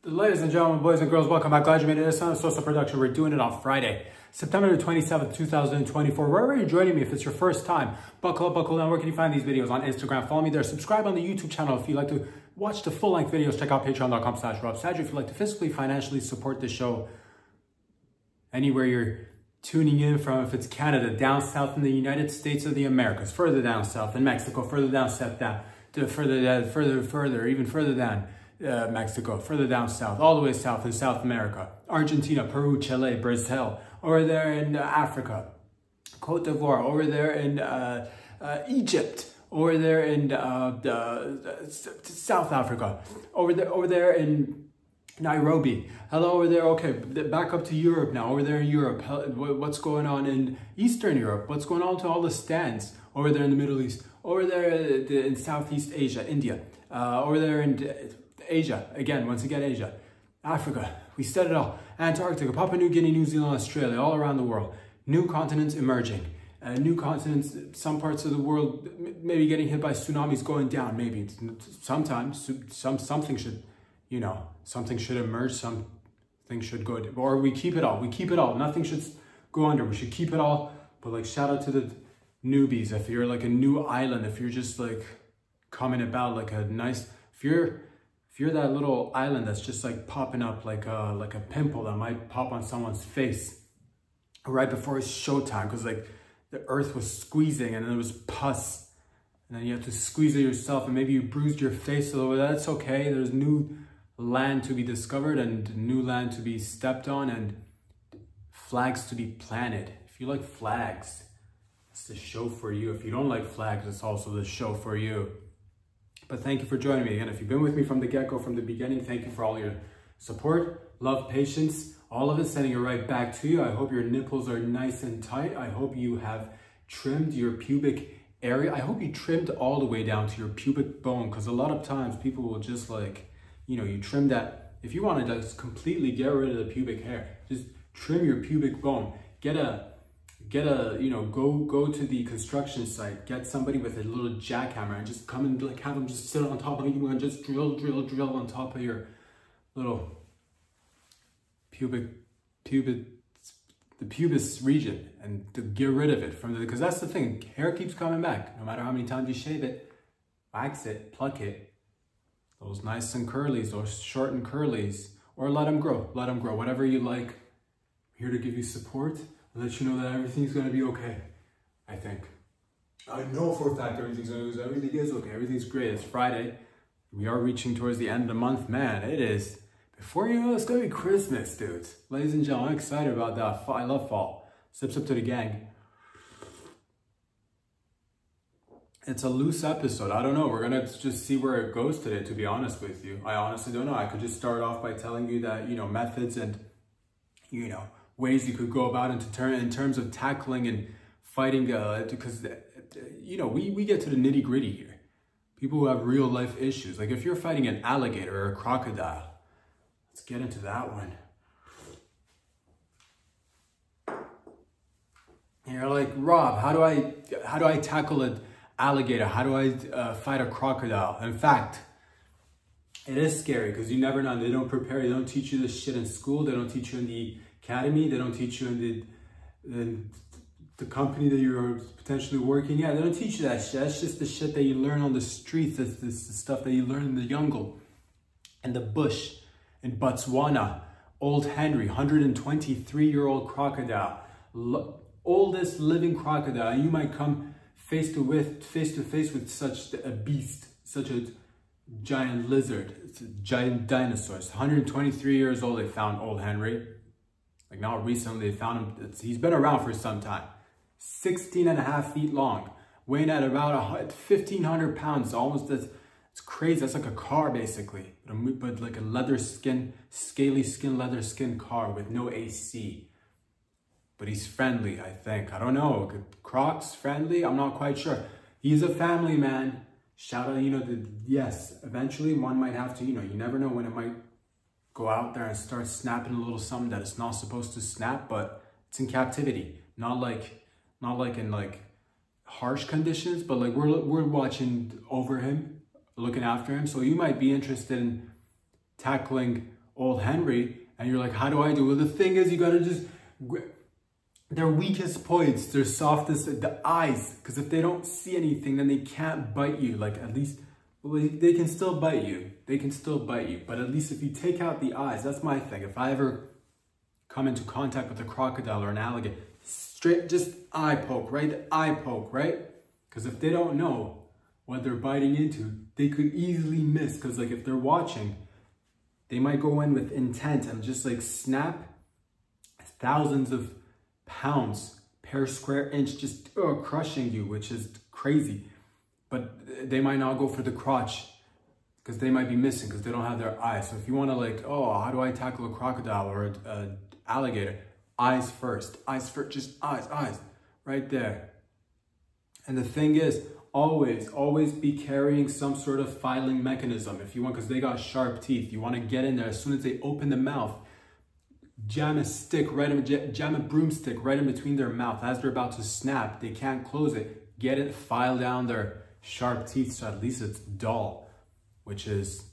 Ladies and gentlemen, boys and girls, welcome back. Glad you made it. It's on a social production. We're doing it on Friday, September the 27th, 2024. Wherever you're joining me, if it's your first time, buckle up, buckle down. Where can you find these videos? On Instagram. Follow me there. Subscribe on the YouTube channel. If you'd like to watch the full-length videos, check out patreon.com/RobSadger. If you'd like to fiscally, financially support the show, anywhere you're tuning in from, if it's Canada, down south in the United States of the Americas, further down south in Mexico, further down south, down to further, even further down. Mexico, further down south, all the way south in South America, Argentina, Peru, Chile, Brazil, over there in Africa, Cote d'Ivoire, over there in Egypt, over there in South Africa, over there in Nairobi. Hello over there. Okay, back up to Europe now. Over there in Europe, what's going on in Eastern Europe? What's going on to all the stands over there in the Middle East? Over there in Southeast Asia, India, over there in Asia, again, once again, Asia, Africa, we said it all, Antarctica, Papua New Guinea, New Zealand, Australia, all around the world, new continents emerging, new continents, some parts of the world maybe getting hit by tsunamis going down, maybe, sometimes, something should, something should emerge, something should go, or we keep it all, nothing should go under, we should keep it all, but like, shout out to the newbies, if you're like a new island, if you're just like coming about like a nice, if you're that little island that's just like popping up like a pimple that might pop on someone's face right before it's showtime because like the earth was squeezing and there was pus and then you have to squeeze it yourself and maybe you bruised your face, so that's okay. There's new land to be discovered and new land to be stepped on and flags to be planted. If you like flags, it's the show for you. If you don't like flags, it's also the show for you. But thank you for joining me again. If you've been with me from the get-go, from the beginning, thank you for all your support, love, patience, all of it, sending it right back to you. I hope your nipples are nice and tight. I hope you have trimmed your pubic area. I hope you trimmed all the way down to your pubic bone, because a lot of times people will just like, you trim that. If you want to just completely get rid of the pubic hair, just trim your pubic bone. Go to the construction site, get somebody with a little jackhammer and just come and like have them just sit on top of you and just drill on top of your little the pubis region and to get rid of it because that's the thing, hair keeps coming back no matter how many times you shave it, wax it, pluck it, those nice and curlies, those short and curlies, or let them grow, whatever you like. I'm here to give you support. Let you know that everything's gonna be okay. I think. I know for a fact everything is okay. Everything's great. It's Friday. We are reaching towards the end of the month. Man, it is. Before you know, it's gonna be Christmas, dudes. Ladies and gentlemen, I'm excited about that. I love fall. Sips up to the gang. It's a loose episode. I don't know. We're gonna just see where it goes today, to be honest with you. I honestly don't know. I could just start off by telling you that, methods and, ways you could go about in terms of tackling and fighting, because, we get to the nitty gritty here. People who have real life issues. Like if you're fighting an alligator or a crocodile, let's get into that one. And you're like, Rob, how do I tackle an alligator? How do I fight a crocodile? In fact, it is scary because you never know. They don't prepare. They don't teach you this shit in school. They don't teach you in the academy. They don't teach you in the company that you're potentially working at. They don't teach you that shit. That's just the shit that you learn on the streets. That's the stuff that you learn in the jungle, in the bush, in Botswana. Old Henry, 123-year-old crocodile, oldest living crocodile. You might come face to face with such a beast, such a giant lizard. It's a giant dinosaur. It's 123 years old. They found old Henry. Like not recently, they found him. He's been around for some time. 16.5 feet long, weighing at about 1,500 pounds. Almost, it's crazy. That's like a car basically, but like a leather skin, scaly skin, leather skin car with no AC. But he's friendly, I think. I don't know. Crocs friendly? I'm not quite sure. He's a family man. Shout out, yes, eventually one might have to, you never know when it might go out there and start snapping a little something that it's not supposed to snap, but it's in captivity. Not like in like harsh conditions, but like we're watching over him, looking after him. So you might be interested in tackling old Henry, and you're like, how do I do? Well, the thing is, you gotta just, their weakest points, their softest, the eyes, because if they don't see anything, then they can't bite you. Like, at least, well, they can still bite you. They can still bite you. But at least if you take out the eyes, that's my thing. If I ever come into contact with a crocodile or an alligator, straight, just eye poke, right? The eye poke, right? Because if they don't know what they're biting into, they could easily miss. Because like if they're watching, they might go in with intent and just like snap thousands of pounds per square inch, just crushing you, which is crazy. But they might not go for the crotch because they might be missing because they don't have their eyes. So if you want to like, oh, how do I tackle a crocodile or an alligator? Eyes first, just eyes, right there. And the thing is, always be carrying some sort of filing mechanism if you want, because they got sharp teeth. You want to get in there as soon as they open the mouth, jam a broomstick right in between their mouth as they're about to snap. They can't close it. Get it, file down their sharp teeth so at least it's dull, which is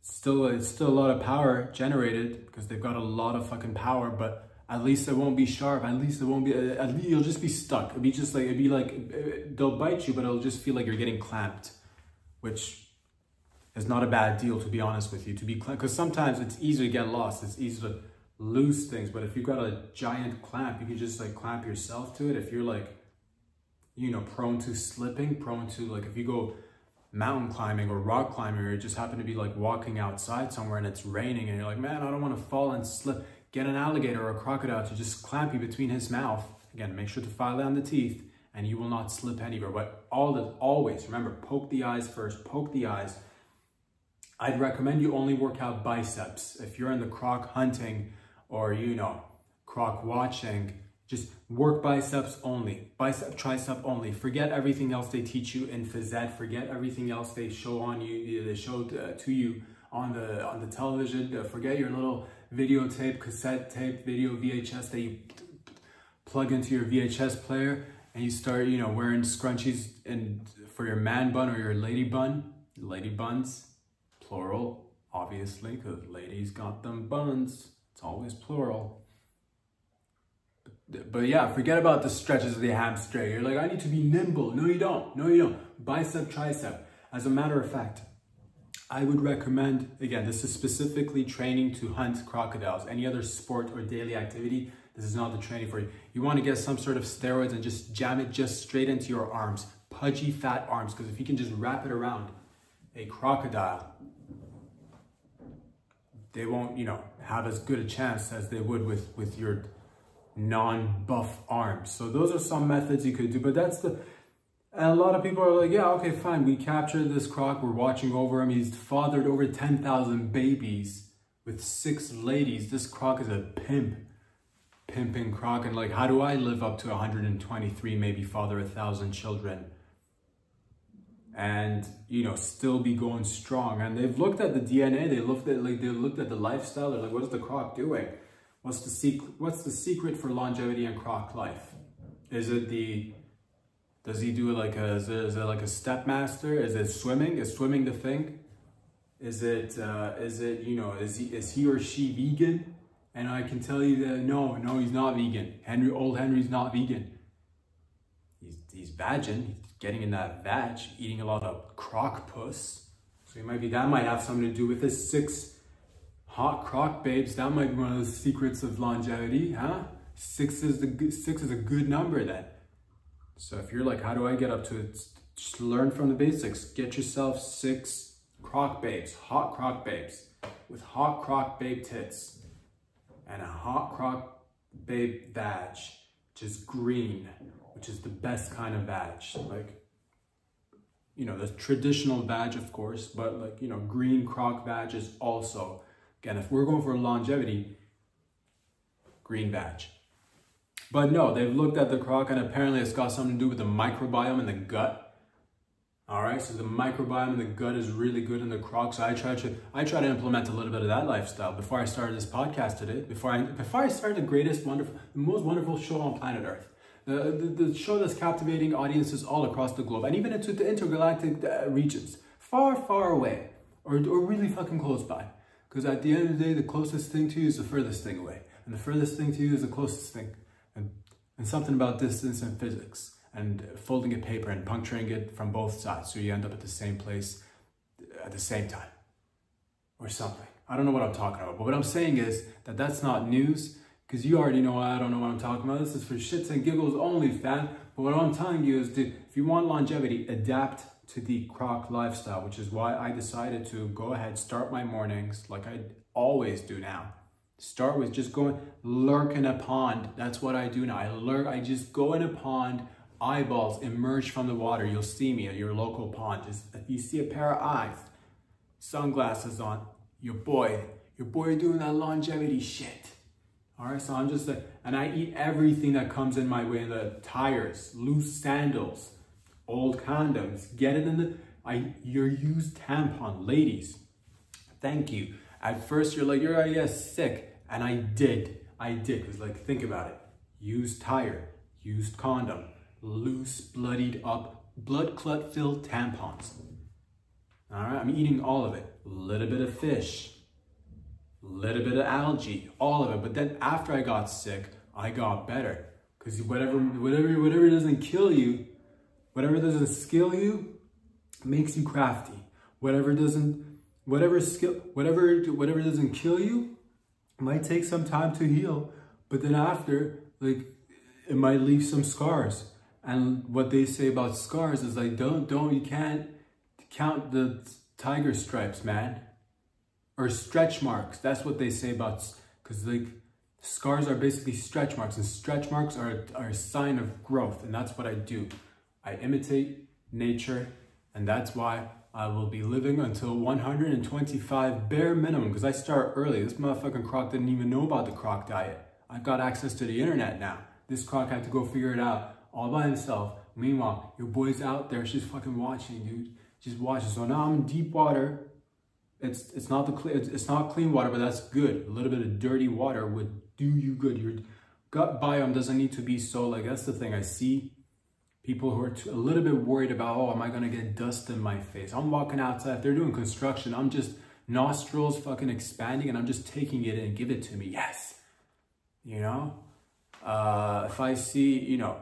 still a lot of power generated because they've got a lot of fucking power, but at least it won't be sharp. At least it won't be, you'll just be stuck. It'd be like, they'll bite you, but it'll just feel like you're getting clamped, which is not a bad deal, to be honest with you, to be clamped. Because sometimes it's easy to get lost. It's easy to lose things. But if you've got a giant clamp, you can just like clamp yourself to it. If you're like, you know, prone to slipping, prone to like, if you go mountain climbing or rock climbing, or you just happen to be like walking outside somewhere and it's raining and you're like, man, I don't want to fall and slip. Get an alligator or a crocodile to just clamp you between his mouth. Again, make sure to file down the teeth and you will not slip anywhere. But always, remember, poke the eyes first, poke the eyes. I'd recommend you only work out biceps. If you're in the croc hunting or, you know, croc watching, just work biceps only, bicep, tricep only. Forget everything else they teach you in phys ed. Forget everything else they show on you, they showed to you on the television. Forget your little videotape, cassette tape, video VHS that you plug into your VHS player and you start, you know, wearing scrunchies and for your man bun or your lady bun. Lady buns, plural, obviously, because ladies got them buns. It's always plural. But yeah, forget about the stretches of the hamstring. You're like, I need to be nimble. No, you don't. No, you don't. Bicep, tricep. As a matter of fact, I would recommend, again, this is specifically training to hunt crocodiles. Any other sport or daily activity, this is not the training for you. You want to get some sort of steroids and just jam it just straight into your arms. Pudgy, fat arms, because if you can just wrap it around a crocodile, they won't, you know, have as good a chance as they would with your non-buff arms. So those are some methods you could do, but that's the... And a lot of people are like, yeah, okay, fine. We captured this croc. We're watching over him. He's fathered over 10,000 babies with 6 ladies. This croc is a pimp. Pimping croc. And like, how do I live up to 123, maybe father 1,000 children? And, you know, still be going strong. And they've looked at the DNA. They looked at the lifestyle. They're like, what is the croc doing? What's the secret for longevity in croc life? Is it the... Does he do like is it like a step master? Is it swimming? Is swimming the thing? Is it, you know, is he or she vegan? And I can tell you that no, he's not vegan. Old Henry's not vegan. He's vagging, he's getting in that vag, eating a lot of croc puss. So that might have something to do with his 6 hot croc babes. That might be one of the secrets of longevity, huh? 6 is a good number then. So if you're like, how do I get up to it? Just learn from the basics. Get yourself 6 croc babes, hot croc babes, with hot croc babe tits and a hot croc babe vag, which is green, which is the best kind of vag. Like, you know, the traditional vag, of course, but like, you know, green croc vag is also, again, if we're going for longevity, green vag. But no, they've looked at the croc and apparently it's got something to do with the microbiome in the gut. All right, so the microbiome in the gut is really good in the croc. So I try to implement a little bit of that lifestyle before I started this podcast today. Before I started the most wonderful show on planet Earth, the show that's captivating audiences all across the globe and even into the intergalactic regions, far, far away, or really fucking close by. Because at the end of the day, the closest thing to you is the furthest thing away. And the furthest thing to you is the closest thing. And something about distance and physics. And folding a paper and puncturing it from both sides. So you end up at the same place at the same time. Or something. I don't know what I'm talking about. But what I'm saying is that that's not news. Because you already know I don't know what I'm talking about. This is for shits and giggles only, fam. But what I'm telling you is, dude, if you want longevity, adapt to the croc lifestyle, which is why I decided to go ahead, start my mornings like I always do now. Start with just going, lurk in a pond. That's what I do now. I just go in a pond, eyeballs emerge from the water. You'll see me at your local pond. Just if you see a pair of eyes, sunglasses on, your boy doing that longevity shit. All right, so I'm just like, and I eat everything that comes in my way, the tires, loose sandals, old condoms, get it in your used tampon. Ladies, thank you. At first you're like, you're sick. And I did, because like, think about it. Used tire, used condom, loose, bloodied up, blood clot filled tampons. All right, I'm eating all of it. A little bit of fish, a little bit of algae, all of it. But then after I got sick, I got better. Because whatever doesn't kill you, whatever doesn't skill you, makes you crafty. Whatever doesn't kill you, might take some time to heal. But then after, like, it might leave some scars. And what they say about scars is like, you can't count the tiger stripes, man. Or stretch marks. That's what they say about, because like, scars are basically stretch marks. And stretch marks are a sign of growth. And that's what I do. I imitate nature, and that's why I will be living until 125 bare minimum, because I start early. This motherfucking croc didn't even know about the croc diet. I've got access to the internet now. This croc had to go figure it out all by himself. Meanwhile, your boy's out there, she's fucking watching, dude. She's watching. So now I'm in deep water. It's not clean water, but that's good. A little bit of dirty water would do you good. Your gut biome doesn't need to be so, like, that's the thing I see. People who are a little bit worried about, oh, am I going to get dust in my face? I'm walking outside. If they're doing construction, I'm just nostrils fucking expanding and I'm just taking it in. Give it to me. Yes. You know? If I see, you know,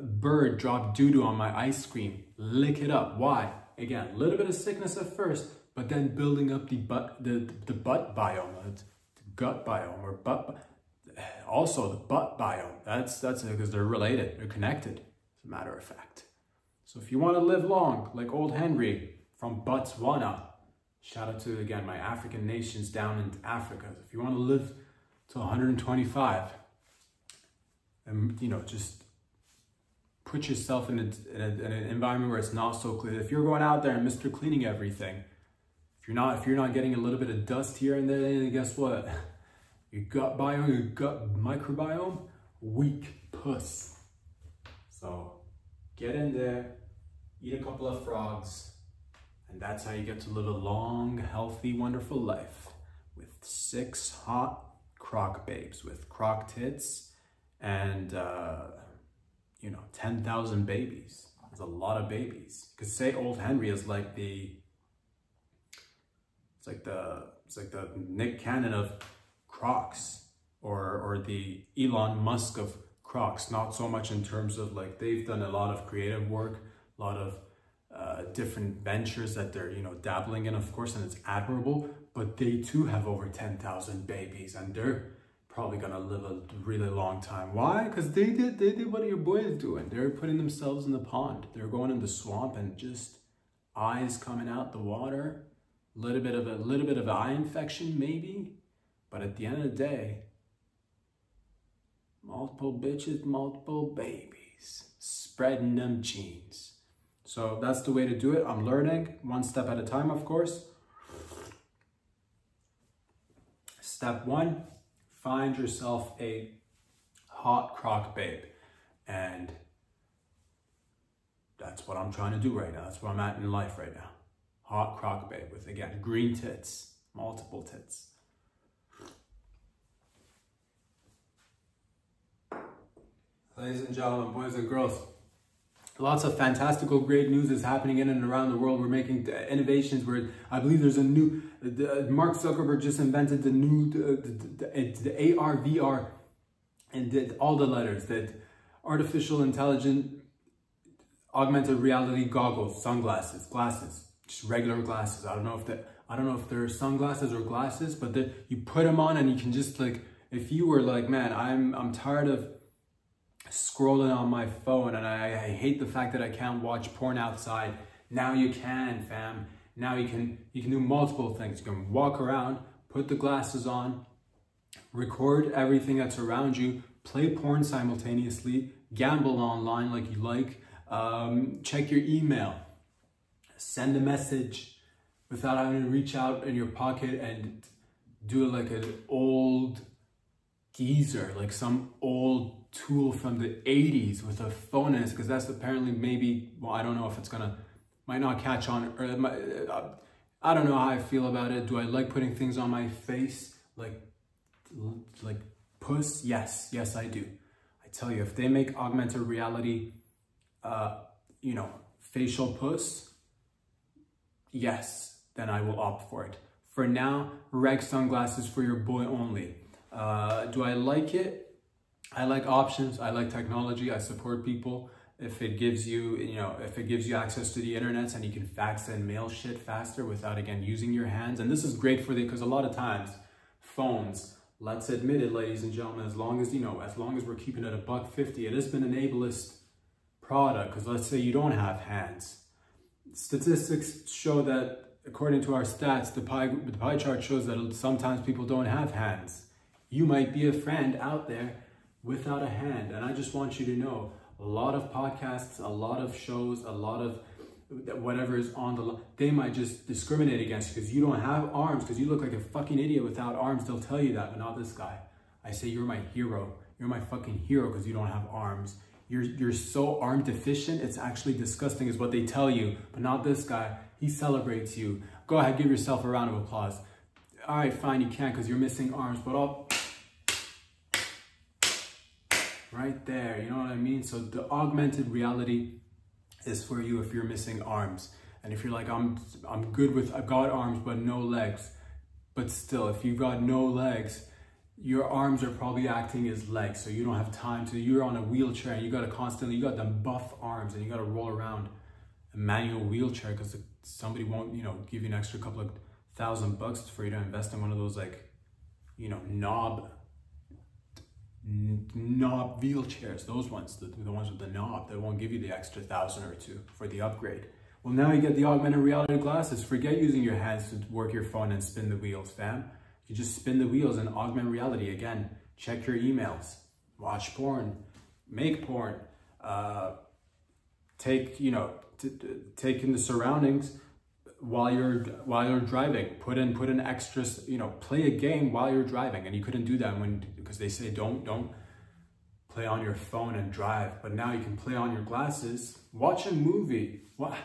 bird drop doo-doo on my ice cream, lick it up. Why? Again, a little bit of sickness at first, but then building up the butt biome, the gut biome, or also the butt biome. That's because they're related. They're connected. Matter of fact. So if you want to live long, like old Henry from Botswana, shout out to, again, my African nations down in Africa. If you want to live to 125, and, you know, just put yourself in an environment where it's not so clean. If you're going out there and Mr. Cleaning everything, if you're not getting a little bit of dust here and there, then guess what? Your gut biome, your gut microbiome, weak puss. So get in there, eat a couple of frogs, and that's how you get to live a long, healthy, wonderful life with 6 hot croc babes with croc tits and, you know, 10,000 babies. That's a lot of babies. Because say old Henry is like it's like the Nick Cannon of crocs, or the Elon Musk of crocs. Not so much in terms of, like, they've done a lot of creative work, a lot of different ventures that they're, you know, dabbling in, of course, and it's admirable, but they too have over 10,000 babies, and they're probably gonna live a really long time. Why? Because they did what your boy is doing. They're putting themselves in the pond. They're going in the swamp and just eyes coming out the water, a little bit of eye infection maybe, but at the end of the day, multiple bitches, multiple babies, spreading them genes. So that's the way to do it. I'm learning one step at a time, of course. Step 1, find yourself a hot croc babe. And that's what I'm trying to do right now. That's where I'm at in life right now. Hot croc babe with, again, green tits, multiple tits. Ladies and gentlemen, boys and girls, Lots of fantastical, great news is happening in and around the world. We're making innovations where I believe there's a new, Mark Zuckerberg just invented the new, the AR, VR, and did all the letters, that artificial intelligent augmented reality goggles, sunglasses, glasses, just regular glasses. I don't know if they're sunglasses or glasses, but you put them on and you can just like, if you were like, man, I'm tired of scrolling on my phone and I hate the fact that I can't watch porn outside. Now you can, fam. Now you can do multiple things. You can walk around, put the glasses on, record everything that's around you, play porn simultaneously, gamble online like you like, check your email, send a message without having to reach out in your pocket and do it like an old geezer, like some old tool from the 80s with a phone in it, because that's apparently maybe, well, I don't know if it's might not catch on, or I don't know how I feel about it. Do I like putting things on my face like puss? Yes, I do. I tell you, if they make augmented reality, you know, facial puss, yes, then I will opt for it. For now, reg sunglasses for your boy only. Do I like it? I like options. I like technology. I support people. If it gives you, if it gives you access to the internet and you can fax and mail shit faster without, again, using your hands. And this is great for because a lot of times phones, let's admit it, ladies and gentlemen, as long as we're keeping it $1.50, it has been an ableist product. Because let's say you don't have hands. Statistics show that, according to our stats, the pie chart shows that sometimes people don't have hands. You might be a friend out there without a hand. And I just want you to know, a lot of podcasts, a lot of shows, a lot of whatever is on the, they might just discriminate against you because you don't have arms, because you look like a fucking idiot without arms. They'll tell you that, but not this guy. I say, you're my hero. You're my fucking hero because you don't have arms. You're so arm deficient, it's actually disgusting is what they tell you, but not this guy. He celebrates you. Go ahead, give yourself a round of applause. All right, fine, you can't because you're missing arms, but I'll... right there, you know what I mean? So the augmented reality is for you if you're missing arms. And if you're like, I'm good with, I've got arms but no legs. But still, if you've got no legs, your arms are probably acting as legs. So you don't have time to, you're on a wheelchair and you got them buff arms and you got to roll around a manual wheelchair because somebody won't, give you an extra couple of $1,000 for you to invest in one of those, like, knob wheelchairs, those ones, the ones with the knob that won't give you the extra 1,000 or 2 for the upgrade. Well, now you get the augmented reality glasses. Forget using your hands to work your phone and spin the wheels, fam. You just spin the wheels and augment reality. Again, check your emails, watch porn, make porn, take in the surroundings while you're driving. Put in extras, play a game while you're driving. And you couldn't do that because they say don't play on your phone and drive. But now you can play on your glasses, watch a movie. What?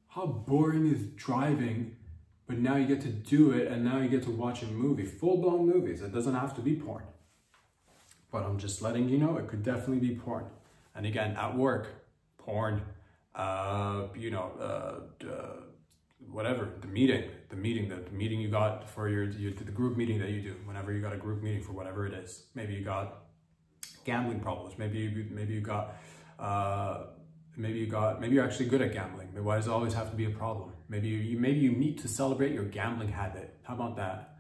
How boring is driving? But now you get to do it, and now you get to watch a movie, full-blown movies. It doesn't have to be porn. But I'm just letting you know, it could definitely be porn. And again, at work, porn, whatever, the meeting you got for the group meeting that you do, whenever you got a group meeting for whatever it is. Maybe you got gambling problems. Maybe you're actually good at gambling. Why does it always have to be a problem? Maybe you meet to celebrate your gambling habit. How about that?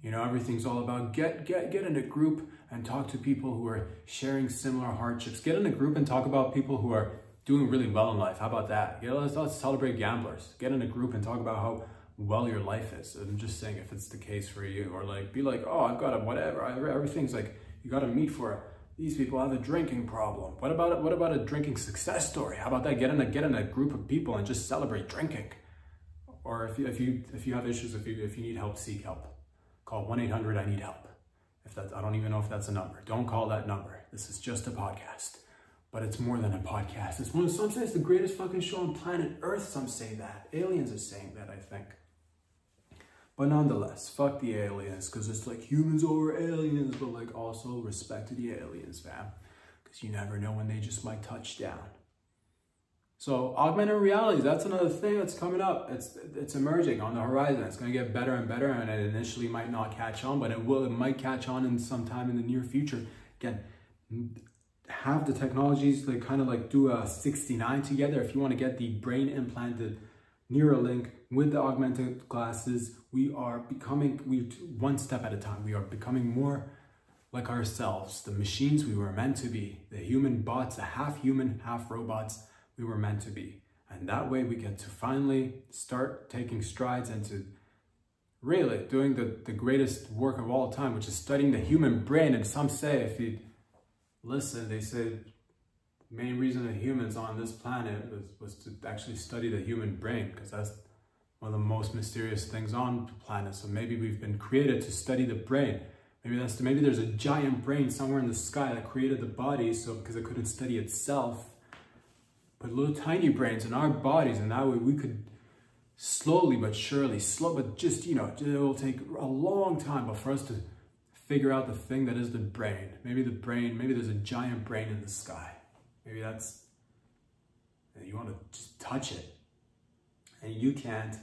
Everything's all about get in a group and talk to people who are sharing similar hardships. Get in a group and talk about people who are doing really well in life. How about that? Let's celebrate gamblers. Get in a group and talk about how well your life is. I'm just saying, if it's the case for you, or like be like, oh, I've got a whatever. Everything's like, you got to meet for these people have a drinking problem. What about a drinking success story? How about that? Get in a group of people and just celebrate drinking. Or if you have issues, if you need help, seek help. Call 1-800-I-NEED-HELP. I don't even know if that's a number. Don't call that number. This is just a podcast. But it's more than a podcast. Some say it's the greatest fucking show on planet Earth. Some say that. Aliens are saying that, I think. But nonetheless, fuck the aliens, because it's like humans over aliens, but like also respect to the aliens, fam. Because you never know when they just might touch down. So augmented reality, that's another thing that's coming up. It's emerging on the horizon. It's going to get better and better, and it initially might not catch on, but it might catch on in sometime in the near future. Again, have the technologies that kind of like do a 69 together. If you want to get the brain implanted Neuralink with the augmented glasses, we are becoming, one step at a time, we are becoming more like ourselves, the machines we were meant to be, the human bots, the half human, half robots we were meant to be. And that way we get to finally start taking strides into really doing the greatest work of all time, which is studying the human brain. And some say, if you listen, they say the main reason that humans on this planet was to actually study the human brain, because that's one of the most mysterious things on the planet. So maybe we've been created to study the brain. Maybe there's a giant brain somewhere in the sky that created the body, so because it couldn't study itself, put little tiny brains in our bodies, and that way we could slowly but surely, just, you know, it will take a long time, but for us to figure out the thing that is the brain. Maybe there's a giant brain in the sky. Maybe that's, you want to just touch it, and you can't,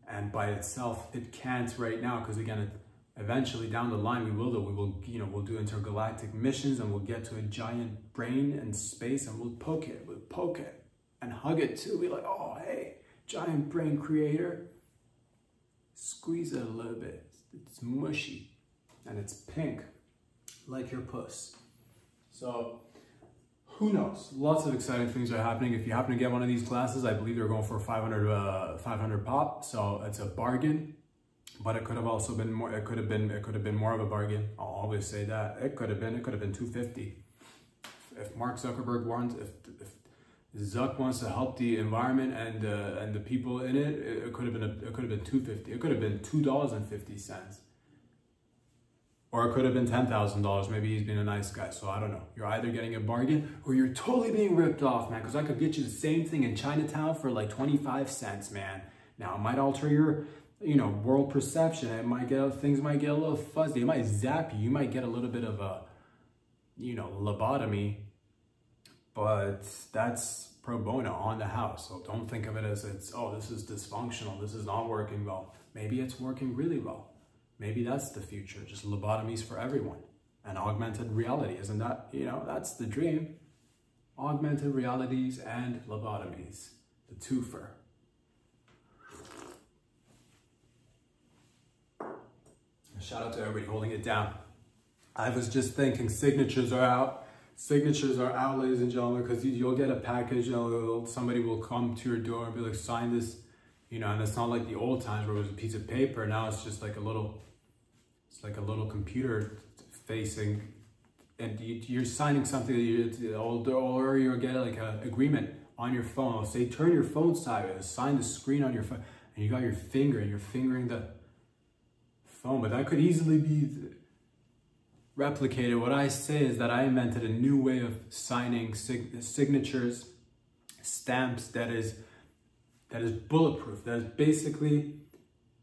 and by itself, it can't right now, because again, eventually down the line, we'll do intergalactic missions, and we'll get to a giant brain in space, and we'll poke it, and hug it too. Be like, oh, hey, giant brain creator. Squeeze it a little bit. It's mushy and it's pink like your puss. So who knows? Lots of exciting things are happening. If you happen to get one of these glasses, I believe they're going for 500 pop. So it's a bargain, but it could have also been more. It could have been more of a bargain. I'll always say that. It could have been 250. If Mark Zuckerberg wants, if Zuck wants to help the environment and the people in it, it could have been 250. It could have been $2.50, or it could have been $10,000. Maybe he's been a nice guy. So I don't know. You're either getting a bargain or you're totally being ripped off, man. Because I could get you the same thing in Chinatown for like 25 cents, man. Now it might alter your, you know, world perception. Things might get a little fuzzy. It might zap you. You might get a little bit of a, you know, lobotomy. But that's pro bono on the house. So don't think of it as this is dysfunctional, this is not working well. Maybe it's working really well. Maybe that's the future, just lobotomies for everyone. And augmented reality, isn't that, you know, that's the dream. Augmented realities and lobotomies, the twofer. Shout out to everybody holding it down. I was just thinking, signatures are out. Signatures are out, ladies and gentlemen, because you'll get a package, you know, somebody will come to your door and be like, sign this, you know, and it's not like the old times where it was a piece of paper. Now it's just like a little computer facing, and you're signing something that or you'll get like an agreement on your phone. It'll say, turn your phone sideways, sign the screen on your phone, and you got your finger, and you're fingering the phone, but that could easily be replicated. What I say is that I invented a new way of signing signatures, stamps that is bulletproof. That is basically,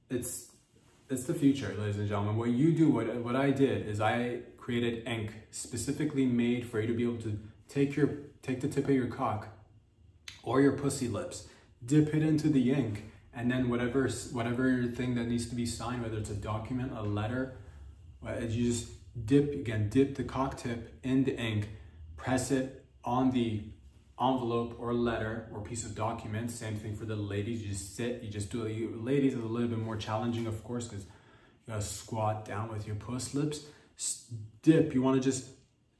it's the future, ladies and gentlemen. What you do, what I did is I created ink specifically made for you to be able to take the tip of your cock or your pussy lips, dip it into the ink, and then whatever thing that needs to be signed, whether it's a document, a letter, you just dip the cock tip in the ink, press it on the envelope or letter or piece of document. Same thing for the ladies. You just do it. Ladies is a little bit more challenging, of course, because you gotta squat down with your puss lips. Dip, you want to it's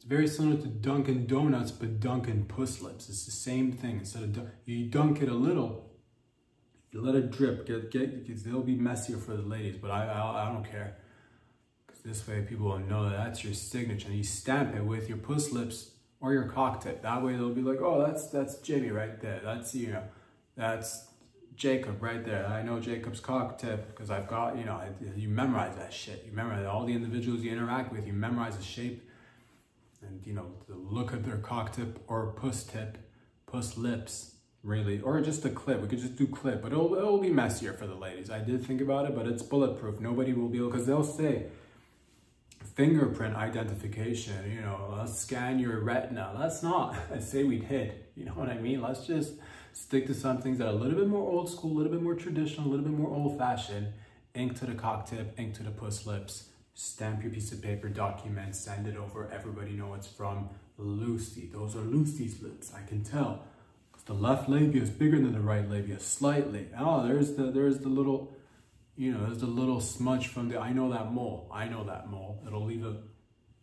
very similar to Dunkin' Donuts, but Dunkin' puss lips. It's the same thing. Instead of you dunk it a little, you let it drip. It'll be messier for the ladies, but I don't care. This way people will know that that's your signature, and you stamp it with your puss lips or your cock tip. That way they'll be like, oh, that's Jimmy right there. That's, you know, that's Jacob right there. I know Jacob's cock tip because I've got, you know, you memorize that shit. You memorize all the individuals you interact with. You memorize the shape and, you know, the look of their cock tip or puss lips, really, or just a clip. We could just do clip, but it'll be messier for the ladies. I did think about it, but it's bulletproof. Nobody will be able, because they'll say, fingerprint identification, you know, let's scan your retina. Let's not. I say we did, you know what I mean? Let's just Stick to some things that are a little bit more old school, a little bit more traditional, a little bit more old fashioned. Ink to the cock tip, ink to the puss lips. Stamp your piece of paper, document, send it over. Everybody know it's from Lucy. Those are Lucy's lips, I can tell. The left labia is bigger than the right labia, slightly. Oh, there's the little, you know, there's the little smudge from the, I know that mole. It'll leave a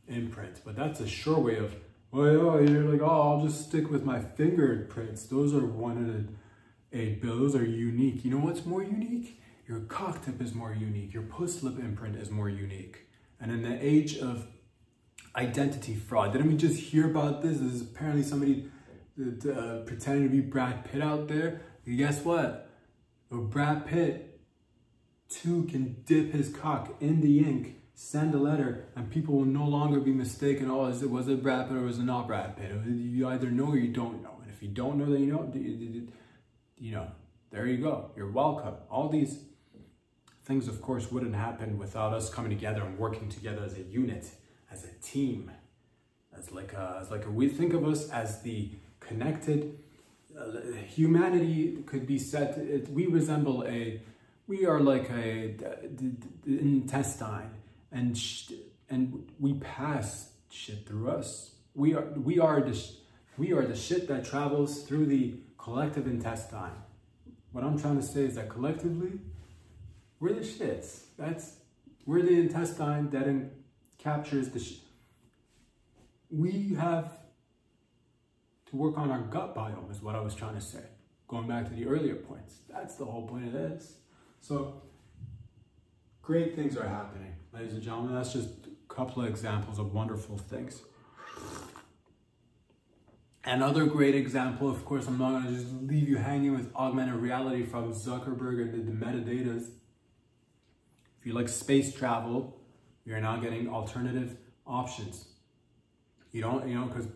imprint, but that's a sure way of, well, you're like, oh, I'll just stick with my fingerprints. Those are 1 in 8 billion. Those are unique. You know what's more unique? Your cock tip is more unique. Your puss lip imprint is more unique. And in the age of identity fraud, didn't we just hear about this? This is apparently somebody pretending to be Brad Pitt out there. And guess what? Brad Pitt too can dip his cock in the ink, send a letter, and people will no longer be mistaken. Oh, was it Brad Pitt or was it not Brad Pitt? You either know or you don't know. And if you don't know, then you know, there you go. You're welcome. All these things, of course, wouldn't happen without us coming together and working together as a unit, as a team, we think of us as the connected. Humanity could be said. We are like an intestine, and we pass shit through us. We are the shit that travels through the collective intestine. What I'm trying to say is that collectively, we're the shits. We're the intestine that captures the shit. We have to work on our gut biome is what I was trying to say. Going back to the earlier points. That's the whole point of this. So, great things are happening, ladies and gentlemen. That's just a couple of examples of wonderful things. Another great example, of course, I'm not going to just leave you hanging with augmented reality from Zuckerberg and the metadatas. If you like space travel, you're now getting alternative options. You don't, because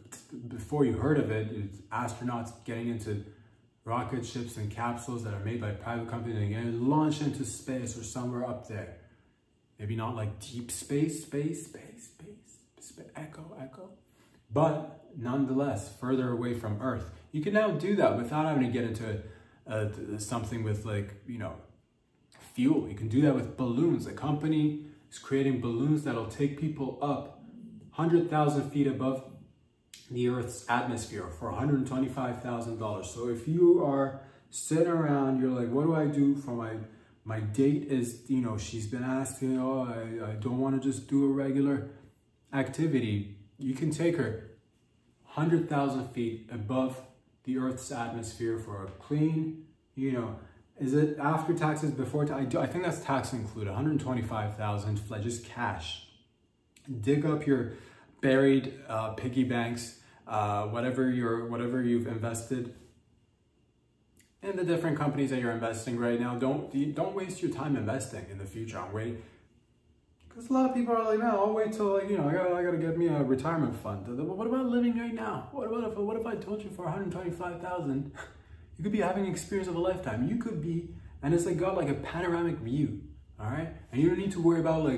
before you heard of it, it's astronauts getting into rocket ships and capsules that are made by private companies and getting launched into space or somewhere up there. Maybe not like deep space, echo. But nonetheless, further away from Earth. You can now do that without having to get into something with fuel. You can do that with balloons. A company is creating balloons that'll take people up 100,000 feet above the Earth's atmosphere for $125,000. So if you are sitting around, you're like, what do I do for my date is, she's been asking, I don't want to just do a regular activity. You can take her 100,000 feet above the Earth's atmosphere for a clean, is it after taxes, before tax? I think that's tax included, 125,000, just cash. Dig up your buried piggy banks, whatever you've invested in the different companies that you're investing right now. Don't waste your time investing in the future. I'm waiting, because a lot of people are like, no, I'll wait till I gotta get me a retirement fund. What about living right now? What if I told you for 125,000, you could be having an experience of a lifetime. You could be, and it's got a panoramic view, all right? And you don't need to worry about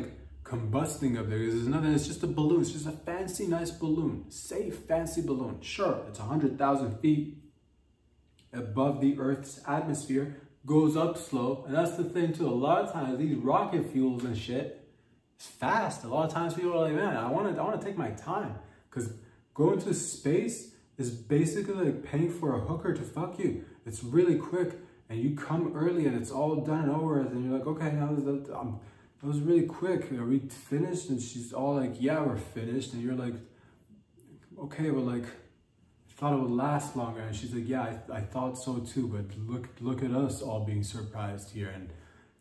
combusting up there, because there's nothing. It's just a balloon. It's just a fancy, nice balloon, safe, fancy balloon. Sure, it's 100,000 feet above the Earth's atmosphere, goes up slow, and that's the thing too. A lot of times these rocket fuels and shit, it's fast. A lot of times people are like, man, I want to take my time, because going to space is basically like paying for a hooker to fuck you. It's really quick, and you come early, and it's all done and over with, and you're like, okay, now that was really quick. Are we finished? And she's all like, yeah, we're finished. And you're like, okay, but I thought it would last longer. And she's like, yeah, I thought so too, but look at us all being surprised here. And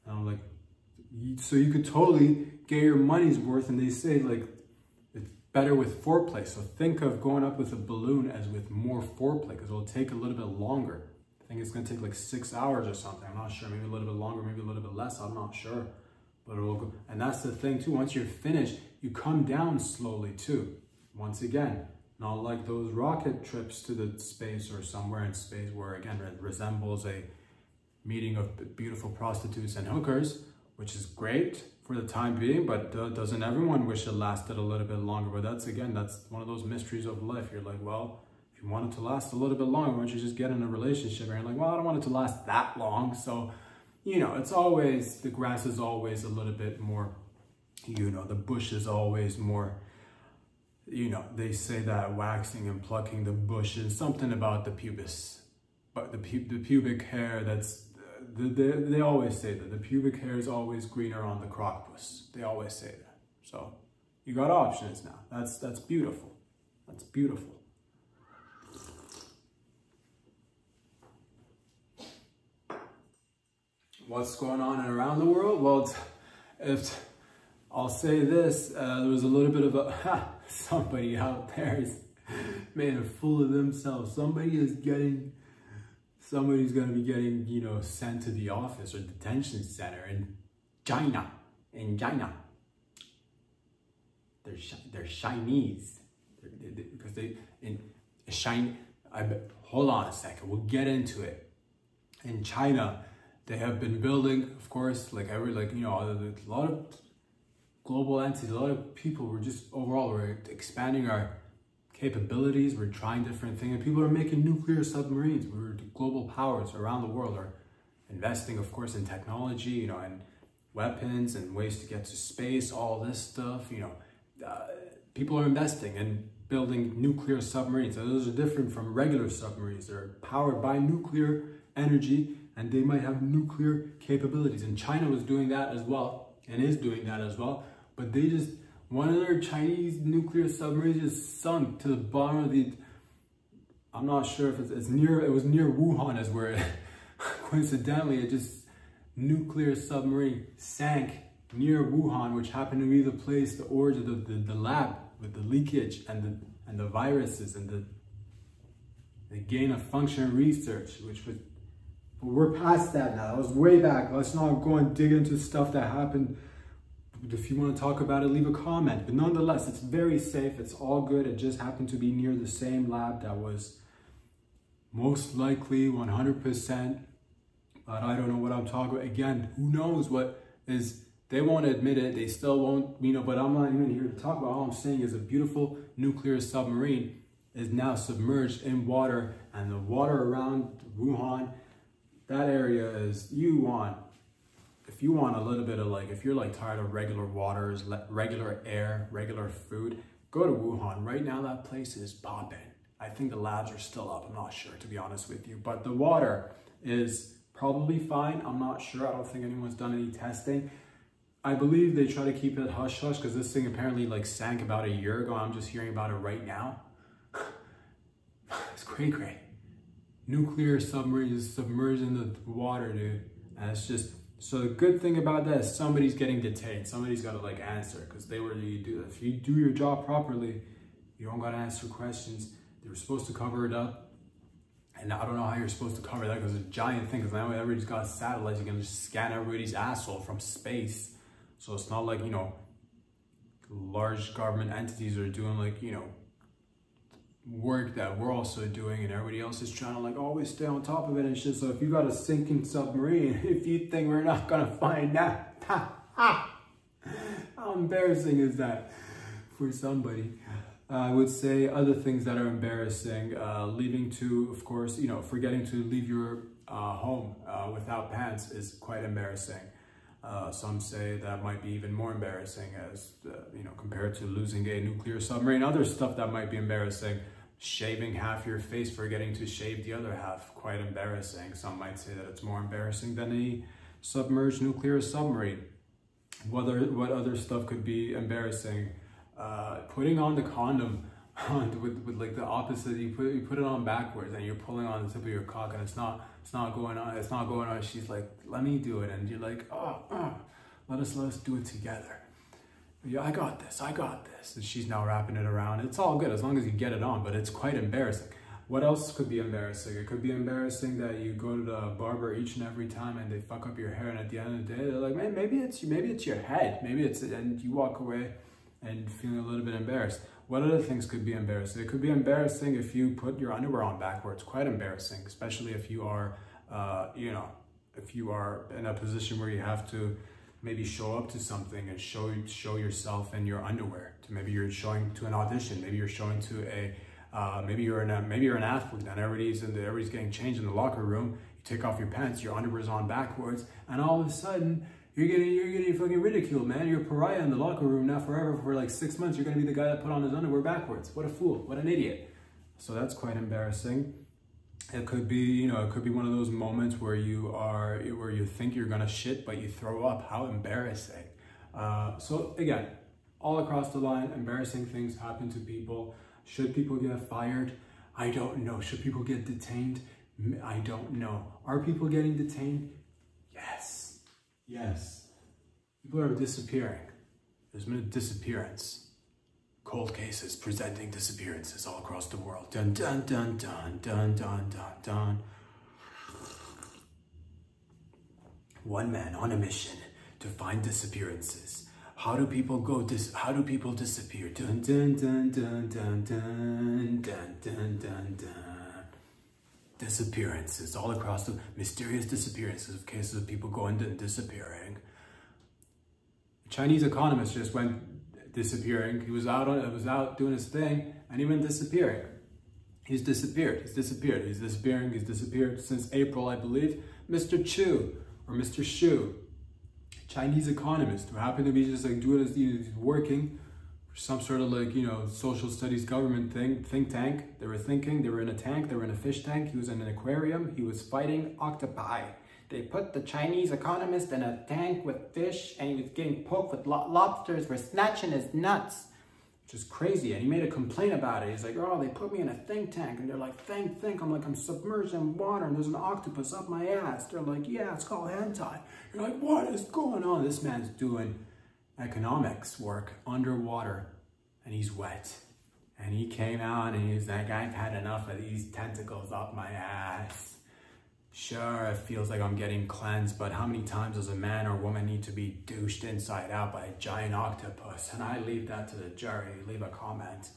I'm like, so you could totally get your money's worth. And they say it's better with foreplay. So think of going up with a balloon as with more foreplay, because it'll take a little bit longer. I think it's gonna take 6 hours or something. I'm not sure, maybe a little bit longer, maybe a little bit less, I'm not sure. But it will go. And that's the thing too, once you're finished, you come down slowly too. Once again, not like those rocket trips to the space or somewhere in space where again it resembles a meeting of beautiful prostitutes and hookers, which is great for the time being, but doesn't everyone wish it lasted a little bit longer? But that's one of those mysteries of life. You're like, well, if you want it to last a little bit longer, why don't you just get in a relationship? And you're like, well, I don't want it to last that long. So, you know, it's always, the grass is always a little bit more, you know, the bush is always more, you know, they say that waxing and plucking the bush is something about the pubis, but the pubic hair, that's, they always say that the pubic hair is always greener on the crocus. They always say that. So you got options now. That's beautiful. That's beautiful. What's going on around the world? Well, if I'll say this, there was a little bit of a, somebody out there is made a fool of themselves. Somebody's going to be getting, you know, sent to the office or detention center in China. In China. They're Chinese. Because they, in China, hold on a second, we'll get into it. In China, they have been building, of course, like you know, a lot of global entities, a lot of people were just, overall, we're expanding our capabilities, we're trying different things, and people are making nuclear submarines. We're global powers around the world are investing, of course, in technology, you know, and weapons and ways to get to space, all this stuff, you know. People are investing in building nuclear submarines. So those are different from regular submarines. They're powered by nuclear energy, and they might have nuclear capabilities. And China was doing that as well, and is doing that as well. But they just, one of their Chinese nuclear submarines just sunk to the bottom of the, I'm not sure if it's near, it was near Wuhan is where it, coincidentally, it just, nuclear submarine sank near Wuhan, which happened to be the place, the origin of the lab with the leakage and the viruses and the gain of function research, which was, but we're past that now. That was way back. Let's not go and dig into stuff that happened. If you want to talk about it, leave a comment. But nonetheless, it's very safe. It's all good. It just happened to be near the same lab that was most likely 100%. But I don't know what I'm talking about. Again, who knows what is, they won't admit it. They still won't, you know, but I'm not even here to talk about. All I'm saying is a beautiful nuclear submarine is now submerged in water, and the water around Wuhan, that area is, if you want a little bit of like, if you're like tired of regular waters, regular air, regular food, go to Wuhan. Right now that place is popping. I think the labs are still up. I'm not sure, to be honest with you, but the water is probably fine. I'm not sure. I don't think anyone's done any testing. I believe they try to keep it hush hush because this thing apparently like sank about a year ago. I'm just hearing about it right now. It's cray. Nuclear submarine is submerged in the water, dude. And it's just, so the good thing about that is somebody's getting detained. Somebody's got to like answer, because they were, if you do your job properly, you don't got to answer questions. They were supposed to cover it up. And I don't know how you're supposed to cover that, because it's a giant thing, because now everybody's got satellites. You can just scan everybody's asshole from space. So it's not like, you know, large government entities are doing like, you know, work that we're also doing, and everybody else is trying to like always stay on top of it and shit. So if you got a sinking submarine, if you think we're not gonna find that, how embarrassing is that for somebody? I would say other things that are embarrassing, leaving to, of course, you know, forgetting to leave your home without pants is quite embarrassing. Some say that might be even more embarrassing, as you know, compared to losing a nuclear submarine. Other stuff that might be embarrassing: shaving half your face, forgetting to shave the other half, quite embarrassing. Some might say that it's more embarrassing than a submerged nuclear submarine. What other stuff could be embarrassing? Putting on the condom with like the opposite. You put it on backwards and you're pulling on the tip of your cock, and it's not going on. She's like, let me do it, and you're like, let us do it together. Yeah, I got this. And she's now wrapping it around. It's all good as long as you get it on, but it's quite embarrassing. What else could be embarrassing? It could be embarrassing that you go to the barber each and every time and they fuck up your hair, and at the end of the day they're like, man, maybe it's your head, and you walk away and feeling a little bit embarrassed. What other things could be embarrassing? It could be embarrassing if you put your underwear on backwards. Quite embarrassing, especially if you are, you know, if you are in a position where you have to maybe show up to something and show yourself in your underwear. Maybe you're showing to an audition. Maybe you're showing to Maybe you're an athlete and everybody's getting changed in the locker room. You take off your pants, your underwear's on backwards, and all of a sudden you're getting fucking ridiculed, man. You're a pariah in the locker room now forever. For like 6 months, you're gonna be the guy that put on his underwear backwards. What a fool! What an idiot! So that's quite embarrassing. It could be, you know, it could be one of those moments where you think you're gonna shit, but you throw up. How embarrassing! So again, all across the line, embarrassing things happen to people. Should people get fired? I don't know. Should people get detained? I don't know. Are people getting detained? Yes. Yes. People are disappearing. There's been a disappearance. Cold cases presenting disappearances all across the world. Dun dun dun dun dun dun dun dun. One man on a mission to find disappearances. How do people disappear? Dun dun dun dun dun dun dun dun dun dun. Disappearances all across the mysterious disappearances of cases of people going and disappearing. A Chinese economist just went disappearing. He was out doing his thing and he went disappearing. He's disappeared. He's disappeared. He's disappearing. He's disappeared since April, I believe. Mr. Chu or Mr. Shu, Chinese economist who happened to be just like doing his, he's working for some sort of like, you know, social studies government think tank. They were thinking, they were in a tank, they were in a fish tank, he was in an aquarium, he was fighting octopi. They put the Chinese economist in a tank with fish and he was getting poked with lobsters were snatching his nuts. Which is crazy, and he made a complaint about it. He's like, oh, they put me in a think tank, and they're like, think. I'm like, I'm submerged in water, and there's an octopus up my ass. They're like, yeah, it's called hentai. You're like, what is going on? This man's doing economics work underwater, and he's wet. And he came out, and he's like, I've had enough of these tentacles up my ass. Sure, it feels like I'm getting cleansed, but how many times does a man or woman need to be douched inside out by a giant octopus? And I leave that to the jury. Leave a comment.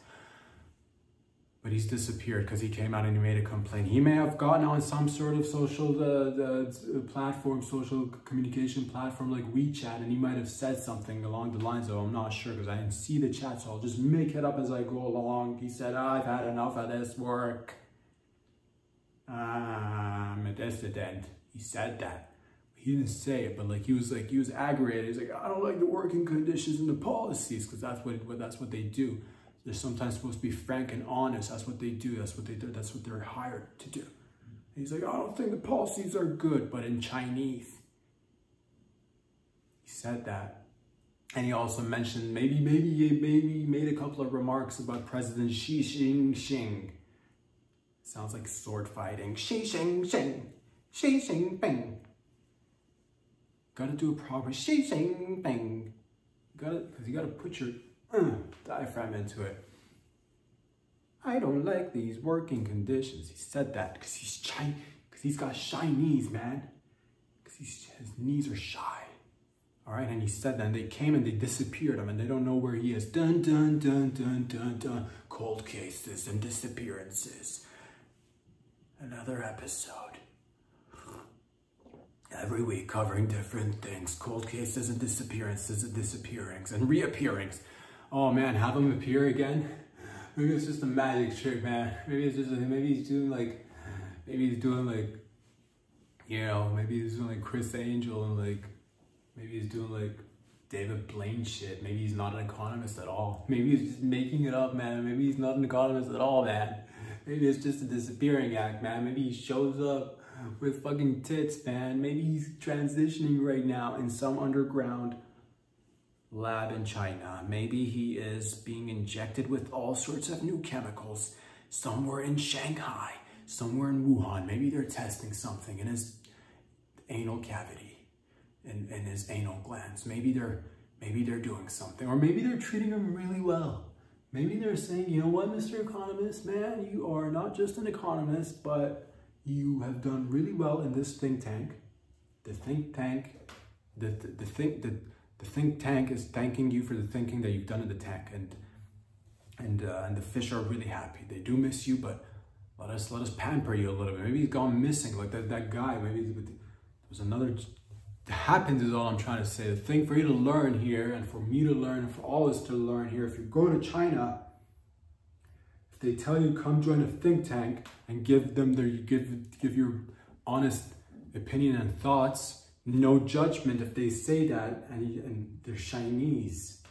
But he's disappeared because he came out and he made a complaint. He may have gotten on some sort of social platform, social communication platform like WeChat, and he might have said something along the lines of, I'm not sure because I didn't see the chat, so I'll just make it up as I go along. He said, I've had enough of this work. I'm a dissident. He said that. He didn't say it, but like he was aggravated. He's like, I don't like the working conditions and the policies, because that's what they do. They're sometimes supposed to be frank and honest. That's what they do. That's what they do. That's what they're hired to do. And he's like, I don't think the policies are good, but in Chinese. He said that. And he also mentioned maybe he made a couple of remarks about President Xi Jinping. Sounds like sword fighting. Xi Jinping. Xi Jinping. Gotta do a proper Xi Jinping. Because you gotta put your diaphragm into it. I don't like these working conditions. He said that because he's got shy knees, man. Because his knees are shy. All right, and he said that, and they came and they disappeared him, and they don't know where he is. Dun dun dun dun dun dun. Cold cases and disappearances. Another episode. Every week covering different things. Cold cases and disappearances and disappearings and reappearings. Oh man, have him appear again? Maybe it's just a magic trick, man. Maybe he's doing like, you know, maybe he's doing like Chris Angel and like, maybe he's doing like David Blaine shit. Maybe he's not an economist at all. Maybe he's just making it up, man. Maybe he's not an economist at all, man. Maybe it's just a disappearing act, man. Maybe he shows up with fucking tits, man. Maybe he's transitioning right now in some underground lab in China. Maybe he is being injected with all sorts of new chemicals somewhere in Shanghai, somewhere in Wuhan. Maybe they're testing something in his anal cavity, in his anal glands. Maybe they're doing something, or maybe they're treating him really well. Maybe they're saying, you know what, Mr. Economist, man, you are not just an economist, but you have done really well in this think tank. The think tank is thanking you for the thinking that you've done in the tank, and the fish are really happy. They do miss you, but let us pamper you a little bit. Maybe he's gone missing, like that guy. Maybe there's another. Happens is all I'm trying to say. The thing for you to learn here, and for me to learn, and for all of us to learn here, if you go to China, If they tell you come join a think tank and give them give your honest opinion and thoughts, no judgment if they say that and they're Chinese.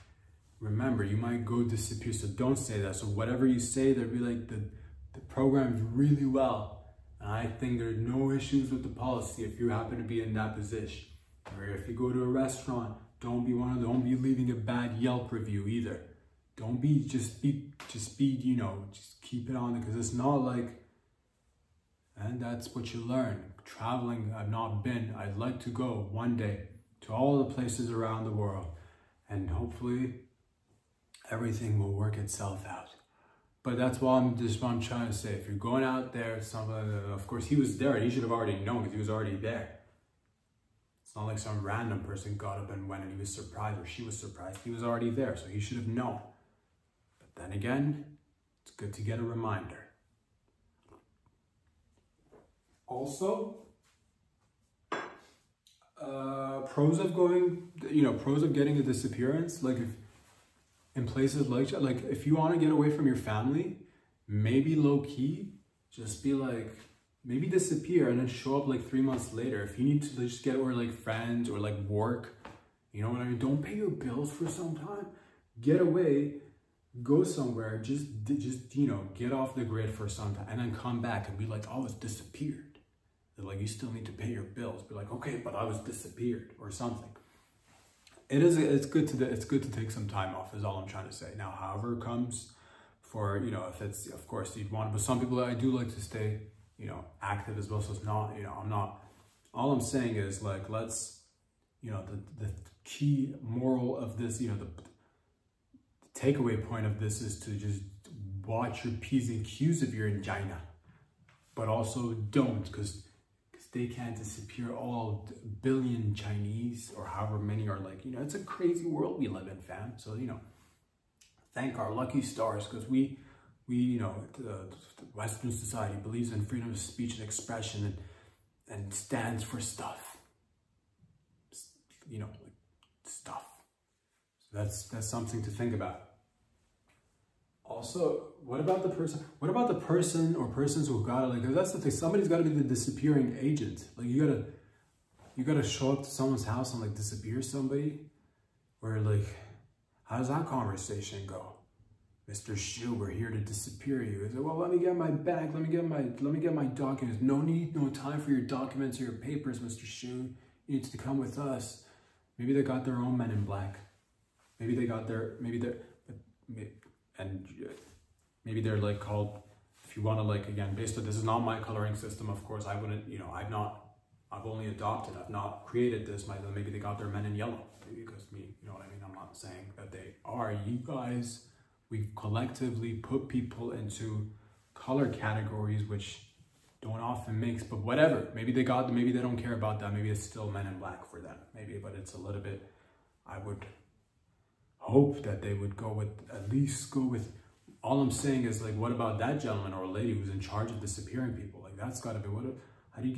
Remember, you might go disappear, so don't say that. So whatever you say, they'll be like, the program's really well. And I think there's no issues with the policy if you happen to be in that position. Or if you go to a restaurant, don't be leaving a bad Yelp review either. Don't be, just be, you know, just keep it on, because it's not like, and that's what you learn. Traveling, I've not been, I'd like to go one day to all the places around the world, and hopefully everything will work itself out. But that's what I'm trying to say. If you're going out there, of course he was there, he should have already known because he was already there. It's not like some random person got up and went and he was surprised or she was surprised. He was already there, so he should have known. But then again, it's good to get a reminder. Also, pros of going, pros of getting a disappearance, like if in places like if you want to get away from your family, maybe low-key, just be like, maybe disappear and then show up like 3 months later. If you need to just get, or like friends or like work, you know what I mean? Don't pay your bills for some time. Get away, go somewhere, just get off the grid for some time and then come back and be like, oh, it's disappeared. They're like, you still need to pay your bills. Be like, okay, but I was disappeared or something. It's good to take some time off is all I'm trying to say. Now, however it comes for, if it's, of course you'd want, but some people, I do like to stay, active as well. So it's not, I'm not, all I'm saying is like, let's, the key moral of this, the takeaway point of this is to just watch your P's and Q's if you're in China, but also don't, because they can't disappear all billion Chinese or however many are like, it's a crazy world we live in, fam. So, thank our lucky stars, because we, the Western society believes in freedom of speech and expression and stands for stuff, like stuff. So that's something to think about. Also, what about the person or persons who got it? Like, that's the thing. Somebody's got to be the disappearing agent. Like, you gotta show up to someone's house and like disappear somebody. Or like, how does that conversation go? Mr. Shu, we're here to disappear you. He's like, well, let me get my bag. Let me get my documents. No time for your documents or your papers, Mr. Shu. You need to come with us. Maybe they got their own men in black. Maybe they're like called, if you want to, like, again, based on, this is not my coloring system, of course, I wouldn't, I've only adopted, I've not created this, maybe they got their men in yellow, maybe because me, you know what I mean, I'm not saying that they are, you guys, we collectively put people into color categories, which don't often mix, but whatever, maybe they don't care about that, maybe it's still men in black for them, maybe, but it's a little bit, I would hope that they would at least go with, all I'm saying is, like, what about that gentleman or lady who's in charge of disappearing people? Like, that's got to be, how do you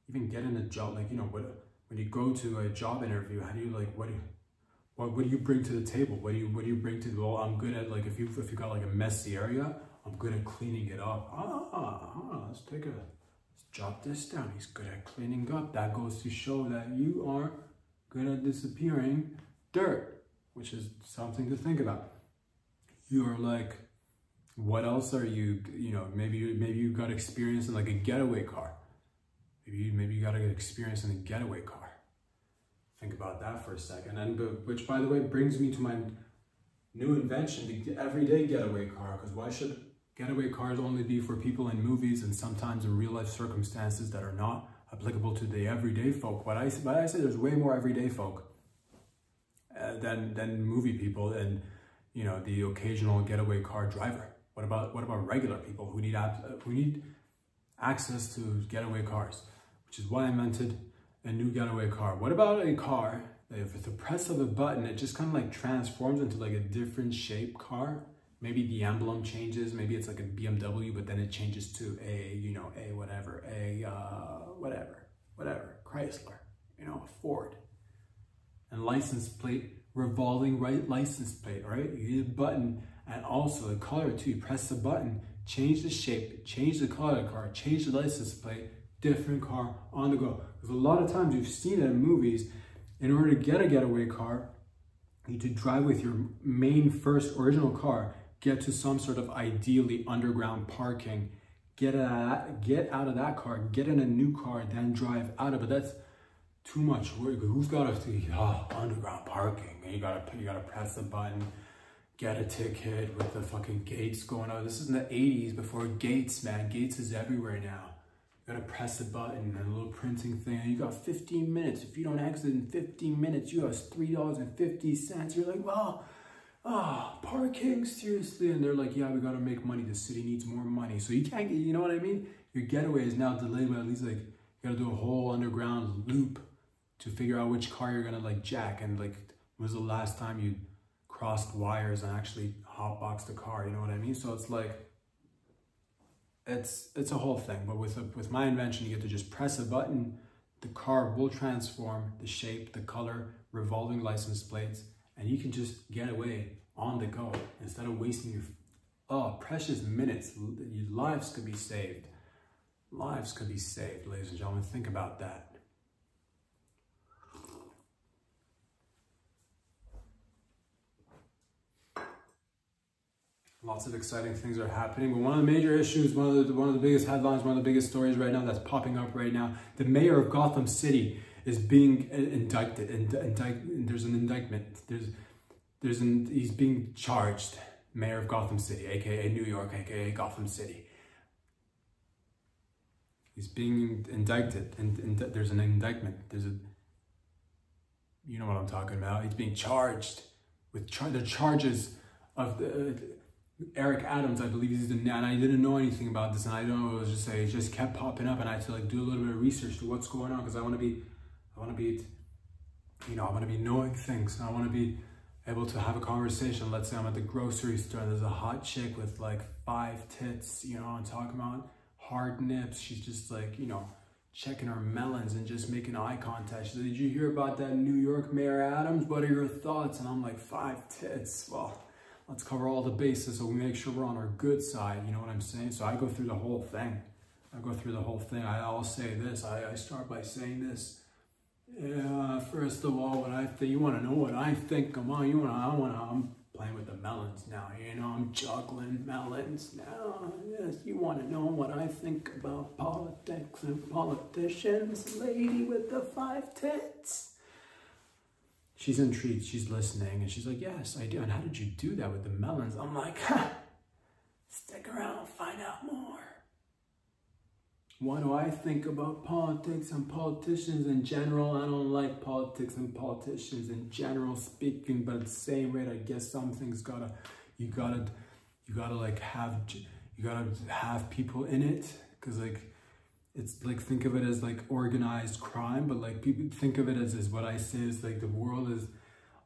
even get in a job? Like, when you go to a job interview, how do you, like, what do you bring to the table? What do you bring to, well, I'm good at, like, if you got like a messy area, I'm good at cleaning it up. Let's jot this down. He's good at cleaning up. That goes to show that you are good at disappearing dirt, which is something to think about. You're like, what else are you, maybe you got experience in like a getaway car. Maybe you got to get experience in a getaway car. Think about that for a second. And which, by the way, brings me to my new invention, the everyday getaway car. Because why should getaway cars only be for people in movies and sometimes in real life circumstances that are not applicable to the everyday folk? But I say there's way more everyday folk than movie people and the occasional getaway car driver. What about regular people who need access to getaway cars, which is why I invented a new getaway car. What about a car that if with the press of a button it just kind of like transforms into like a different shape car? Maybe the emblem changes, maybe it's like a BMW, but then it changes to whatever Chrysler, a Ford, and license plate revolving right license plate, all right? You get a button, and also the color too. You press the button, change the shape, change the color of the car, change the license plate, different car on the go. Because a lot of times you've seen it in movies, in order to get a getaway car, you need to drive with your main first original car, get to some sort of ideally underground parking, get out of that car, get in a new car, then drive out of it. That's too much work. Who's got to underground parking? And you gotta press the button, get a ticket with the fucking gates going on. This is in the 80s before gates, man. Gates is everywhere now. You gotta press the button and a little printing thing. And you got 15 minutes. If you don't exit in 15 minutes, you have $3.50. You're like, wow, parking, seriously? And they're like, yeah, we gotta make money. The city needs more money. So you can't get, you know what I mean? Your getaway is now delayed by at least, like, you gotta do a whole underground loop to figure out which car you're gonna like jack. And like, when was the last time you crossed wires and actually hotboxed the car? You know what I mean? So it's like, it's a whole thing. But with my invention, you get to just press a button, the car will transform the shape, the color, revolving license plates, and you can just get away on the go instead of wasting your precious minutes. Your lives could be saved. Lives could be saved, ladies and gentlemen. Think about that. Lots of exciting things are happening, but one of the major issues, one of the biggest headlines, one of the biggest stories right now that's popping up right now, the mayor of Gotham City is being indicted. There's an indictment. He's being charged. Mayor of Gotham City, aka New York, aka Gotham City. He's being indicted, and there's an indictment. You know what I'm talking about. He's being charged with the charges of Eric Adams, I believe he's and I didn't know anything about this, and I don't know, it was just it just kept popping up, and I had to like do a little bit of research to what's going on, because I want to be knowing things. I want to be able to have a conversation. Let's say I'm at the grocery store, and there's a hot chick with like 5 tits, you know what I'm talking about, hard nips. She's just like, you know, checking her melons and just making eye contact. She said, did you hear about that New York Mayor Adams? What are your thoughts? And I'm like, 5 tits. Well, let's cover all the bases so we make sure we're on our good side. You know what I'm saying? So I go through the whole thing. I'll say this. I start by saying this. Yeah, first of all, what I think, you want to know what I think? Come on, I'm playing with the melons now. You know, I'm juggling melons now. Yes, you want to know what I think about politics and politicians? Lady with the 5 tits. She's intrigued, she's listening, and she's like, yes, I do. And how did you do that with the melons? I'm like, stick around, find out more. What do I think about politics and politicians in general? I don't like politics and politicians in general speaking, but at the same rate, I guess some things you gotta have people in it, because like, it's like, think of it as like organized crime, but like people think of it as what I say is like the world is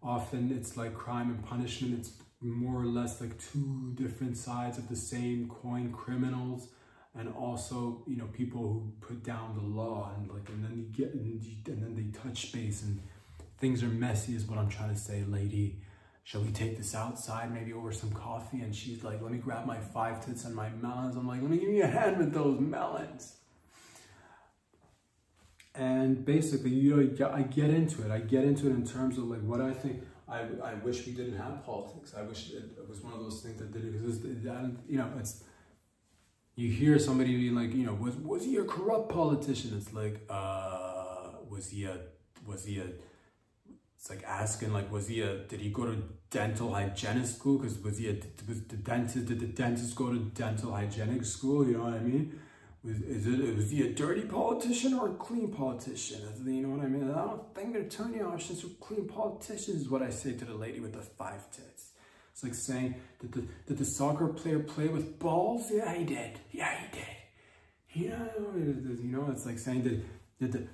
often, it's like crime and punishment. It's more or less like 2 different sides of the same coin, criminals and also, you know, people who put down the law, and like, and then they touch base and things are messy is what I'm trying to say. Lady, shall we take this outside, maybe over some coffee? And she's like, let me grab my 5 tits and my melons. I'm like, let me give you a hand with those melons. And basically, you know, I get into it in terms of like what I think. I wish we didn't have politics. I wish it was one of those things that did it, because you know, it's, you hear somebody being like, you know, was he a corrupt politician? It's like, was he a, it's like asking, like, did he go to dental hygienist school? Because did the dentist go to dental hygienic school? You know what I mean? Was he a dirty politician or a clean politician? You know what I mean? I don't think they're turning options for clean politicians, is what I say to the lady with the 5 tits. It's like saying, did the soccer player play with balls? Yeah, he did. Yeah, he did. You know, it's like saying, did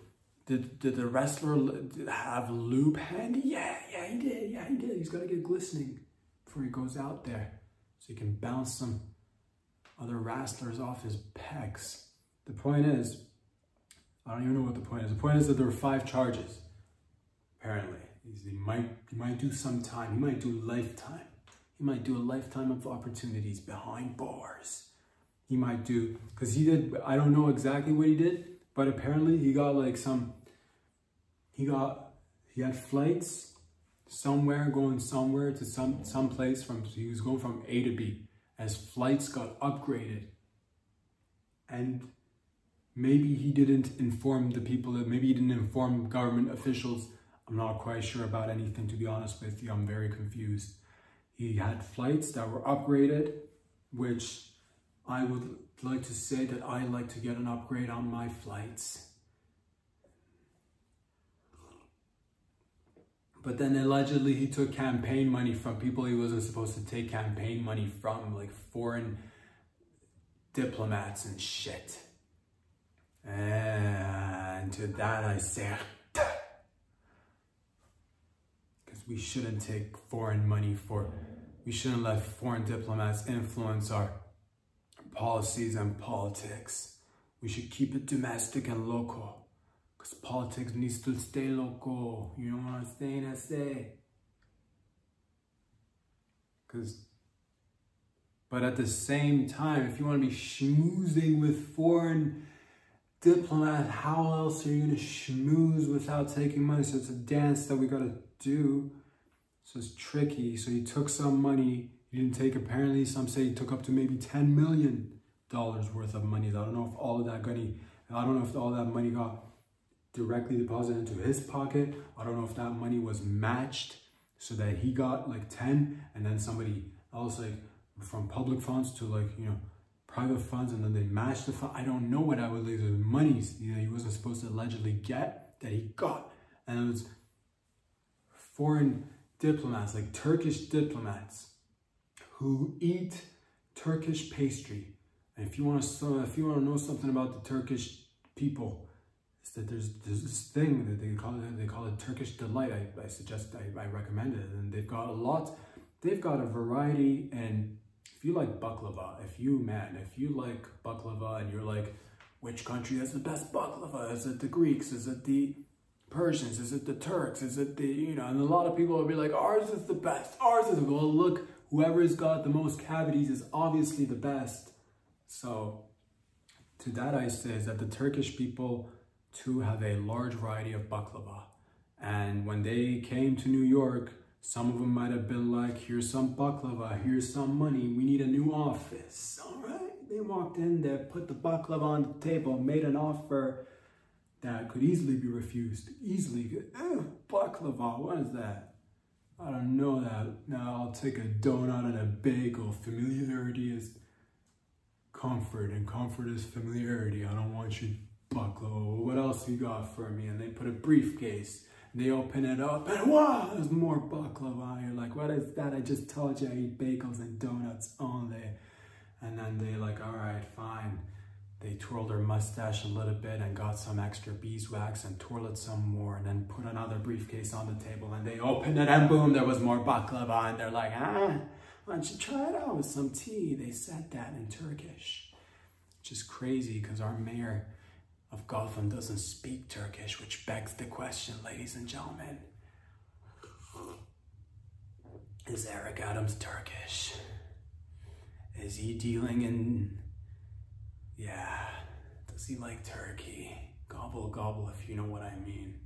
the wrestler have lube handy? Yeah, he did. Yeah, he did. He's got to get glistening before he goes out there, so he can bounce some other wrestlers off his pecs. The point is, I don't even know what the point is. The point is that there were 5 charges, apparently. He might do some time. He might do a lifetime. He might do a lifetime of opportunities behind bars. He might do, because he did, I don't know exactly what he did, but apparently he got like he had flights somewhere, going somewhere to some place he was going from A to B. As flights got upgraded, and maybe he didn't inform the people, maybe he didn't inform government officials. I'm not quite sure about anything, to be honest with you. I'm very confused. He had flights that were upgraded, which I would like to say that I like to get an upgrade on my flights. But then allegedly he took campaign money from people he wasn't supposed to take campaign money from, like foreign diplomats and shit. And to that I say, because we shouldn't take foreign money we shouldn't let foreign diplomats influence our policies and politics. We should keep it domestic and local. Because politics needs to stay local. You know what I'm saying? I say. But at the same time, if you want to be schmoozing with foreign diplomats, how else are you going to schmooze without taking money? So it's a dance that we got to do. So it's tricky. So he took some money. He didn't take, apparently, some say he took up to maybe $10 million worth of money. I don't know if all of that money got directly deposited into his pocket. I don't know if that money was matched so that he got like 10 and then somebody else, like from public funds to like, you know, private funds, and then they matched the fund. I don't know what I would leave the monies, you know, he wasn't supposed to allegedly get that he got. And it was foreign diplomats, like Turkish diplomats who eat Turkish pastry. And if you want to know something about the Turkish people, that there's this thing that they call it Turkish Delight. I recommend it, and they've got a variety. And if you like baklava, if you like baklava and you're like, which country has the best baklava? Is it the Greeks? Is it the Persians? Is it the Turks? Is it the, you know, and a lot of people will be like, ours is the best, ours is, well, look, whoever's got the most cavities is obviously the best. So to that I say is that the Turkish people to have a large variety of baklava. And when they came to New York, some of them might have been like, here's some baklava, here's some money, we need a new office. All right, they walked in there, put the baklava on the table, made an offer that could easily be refused. Easily. Baklava, what is that? I don't know that. Now I'll take a donut and a bagel. Familiarity is comfort, and comfort is familiarity. I don't want you baklava. What else you got for me? And they put a briefcase. And they open it up, and wow, there's more baklava. You're like, what is that? I just told you I eat bagels and donuts only. And then they like, all right, fine. They twirled their mustache a little bit and got some extra beeswax and twirled it some more, and then put another briefcase on the table, and they opened it and boom, there was more baklava. And they're like, why don't you try it out with some tea? They said that in Turkish, which is crazy because our mayor of Gotham doesn't speak Turkish, which begs the question, ladies and gentlemen, is Eric Adams Turkish? Is he dealing in, yeah, does he like turkey? Gobble, gobble, if you know what I mean.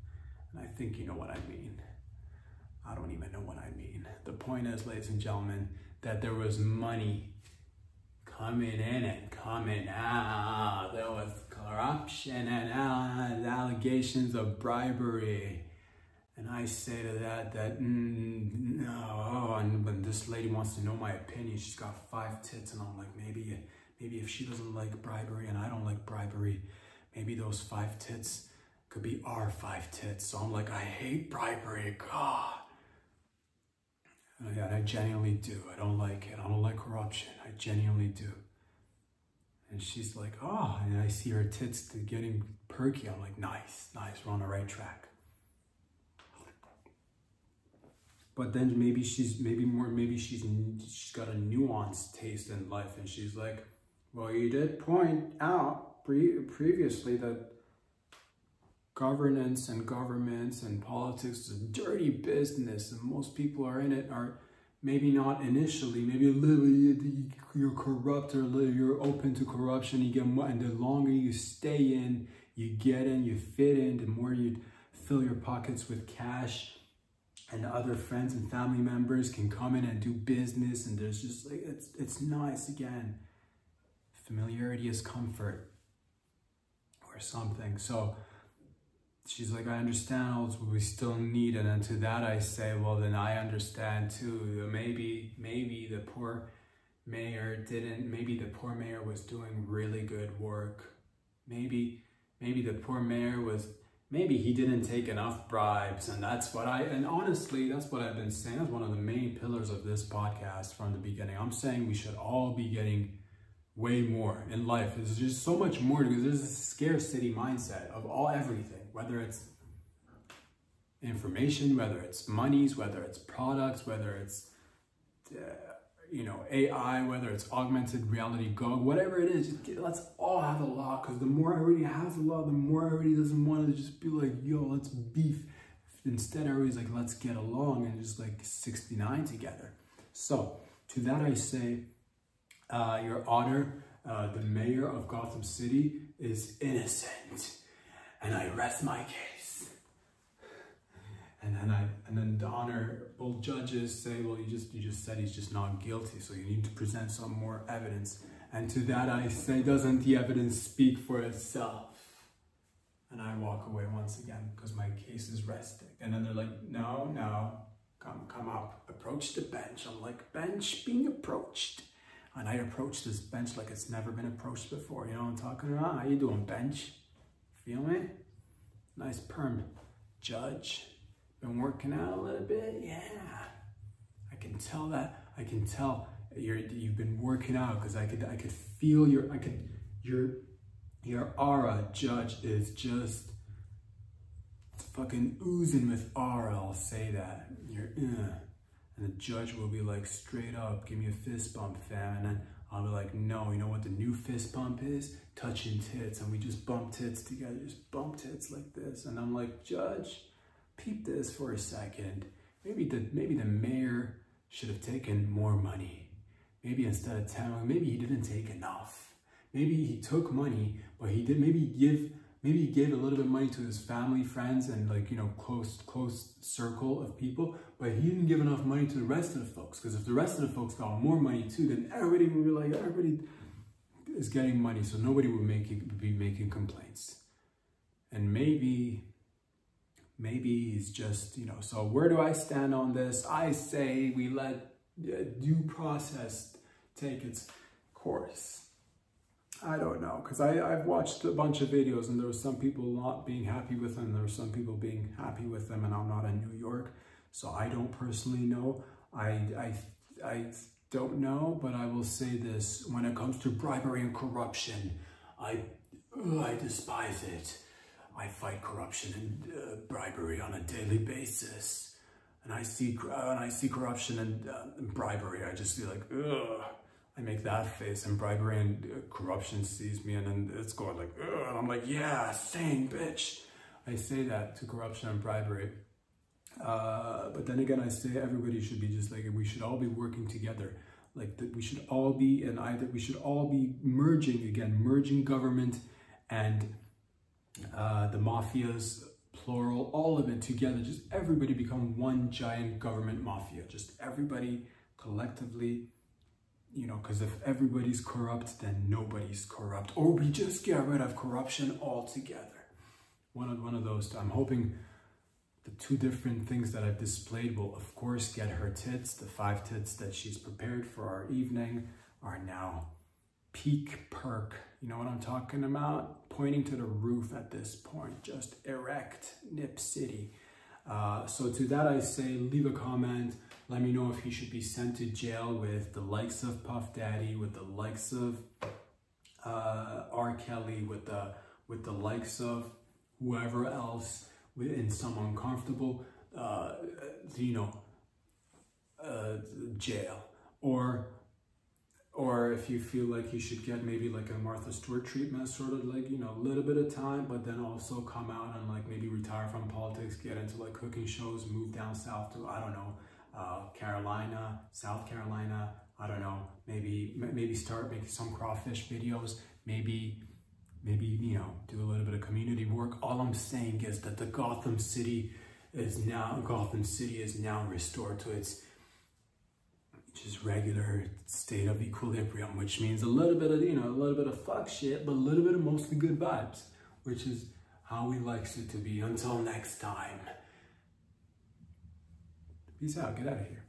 And I think you know what I mean. I don't even know what I mean. The point is, ladies and gentlemen, that there was money coming in and coming out. There was corruption and allegations of bribery. And I say to that no. And when this lady wants to know my opinion, she's got 5 tits, and I'm like, maybe if she doesn't like bribery and I don't like bribery, maybe those 5 tits could be our 5 tits. So I'm like, I hate bribery, God. And I genuinely do. I don't like it. I don't like corruption. I genuinely do. And she's like, oh, and I see her tits getting perky. I'm like, nice, we're on the right track. But then maybe she's got a nuanced taste in life, and she's like, well, you did point out previously that governance and governments and politics is a dirty business, and most people are in it are maybe not initially, maybe a little, you're corrupt or you're open to corruption, you get more, and the longer you stay in, you get in, you fit in, the more you fill your pockets with cash, and other friends and family members can come in and do business, and there's just like, it's nice again. Familiarity is comfort or something. So she's like, I understand all this, but we still need it. And to that I say, well, then I understand too. Maybe the poor mayor didn't, maybe the poor mayor was doing really good work. Maybe the poor mayor was, maybe he didn't take enough bribes. And that's what and honestly, that's what I've been saying. That's one of the main pillars of this podcast from the beginning. I'm saying we should all be getting way more in life. There's just so much more because there's a scarcity mindset of everything, whether it's information, whether it's monies, whether it's products, whether it's AI, whether it's augmented reality, whatever it is. Let's all have a lot, because the more everybody has a lot, the more everybody doesn't want to just be like, yo, let's beef. Instead, everybody's like, let's get along and just like 69 together. So to that I say, Your Honor, the mayor of Gotham City is innocent, and I rest my case. And then the honorable judges say, well, you just said he's just not guilty, so you need to present some more evidence. And to that I say, doesn't the evidence speak for itself? And I walk away once again because my case is resting. And then they're like, no, come up, approach the bench. I'm like, bench being approached. And I approach this bench like it's never been approached before. You know what I'm talking about? How you doing, bench? Feel me? Nice perm, judge. Been working out a little bit? Yeah. I can tell that. I can tell you've been working out because I could feel your aura, judge, is just fucking oozing with aura. I'll say that. And the judge will be like, straight up, give me a fist bump, fam. And then I'll be like, no, you know what the new fist bump is? Touching tits. And we just bump tits together, just bump tits like this. And I'm like, judge, peep this for a second. Maybe the mayor should have taken more money. Maybe instead of 10, maybe he didn't take enough. Maybe he took money, but he did. Maybe he gave a little bit of money to his family, friends, and like, you know, close circle of people. But he didn't give enough money to the rest of the folks. Because if the rest of the folks got more money too, then everybody would be like, everybody is getting money, so nobody would be making complaints. And maybe he's just, you know. So where do I stand on this? I say we let due process take its course. I don't know, because I've watched a bunch of videos and there were some people not being happy with them. There were some people being happy with them, and I'm not in New York, so I don't personally know. I don't know, but I will say this: when it comes to bribery and corruption, I despise it. I fight corruption and bribery on a daily basis, and I see corruption and bribery. I just feel like, ugh. I make that face, and bribery and corruption sees me, and then it's going like, ugh, and I'm like, yeah, same bitch. I say that to corruption and bribery. But then again, I say everybody should be just like, we should all be working together. Like that we should all be, we should all be merging government and the mafias, plural, all of it together. Just everybody become one giant government mafia. Just everybody collectively. You know, because if everybody's corrupt, then nobody's corrupt. Or we just get rid of corruption altogether. One of those. I'm hoping the two different things that I've displayed will, of course, get her tits. The 5 tits that she's prepared for our evening are now peak perk. You know what I'm talking about? Pointing to the roof at this point. Just erect, Nip City. So to that I say, leave a comment. Let me know if he should be sent to jail with the likes of Puff Daddy, with the likes of R. Kelly, with the likes of whoever else in some uncomfortable, jail, or or if you feel like you should get maybe like a Martha Stewart treatment, sort of like, you know, a little bit of time, but then also come out and like maybe retire from politics, get into like cooking shows, move down south to, I don't know, Carolina, South Carolina, I don't know, maybe start making some crawfish videos, maybe, you know, do a little bit of community work. All I'm saying is that the Gotham City is now restored to its just regular state of equilibrium, which means a little bit of, you know, a little bit of fuck shit, but a little bit of mostly good vibes, which is how we likes it to be. Until next time. Peace out. Get out of here.